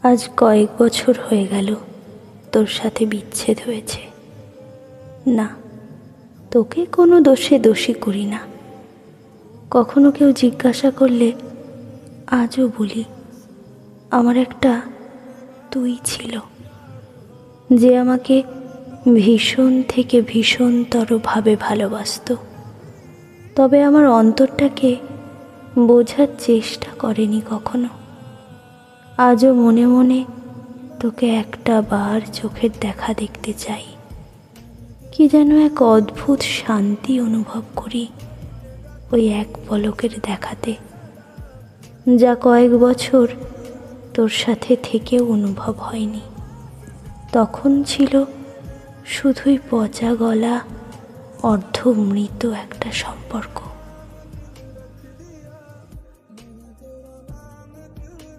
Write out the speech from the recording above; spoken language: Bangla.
আজ কয়েক বছর হয়ে গেল তোর সাথে বিচ্ছেদ হয়েছে। না, তোকে কোনো দোষে দোষী করি না। কখনো কেউ জিজ্ঞাসা করলে আজও বলি, আমার একটা তুই ছিল, যে আমাকে ভীষণ থেকে ভীষণতরভাবে ভালোবাসত। তবে আমার অন্তরটাকে বোঝার চেষ্টা করেনি কখনো। আজও মনে মনে তোকে একটা বার চোখের দেখা দেখতে চাই। কি যেন এক অদ্ভুত শান্তি অনুভব করি ওই এক পলকের দেখাতে, যা কয়েক বছর তোর সাথে থেকেও অনুভব হয়নি। তখন ছিল শুধুই পচা গলা, অর্ধমৃত একটা সম্পর্ক।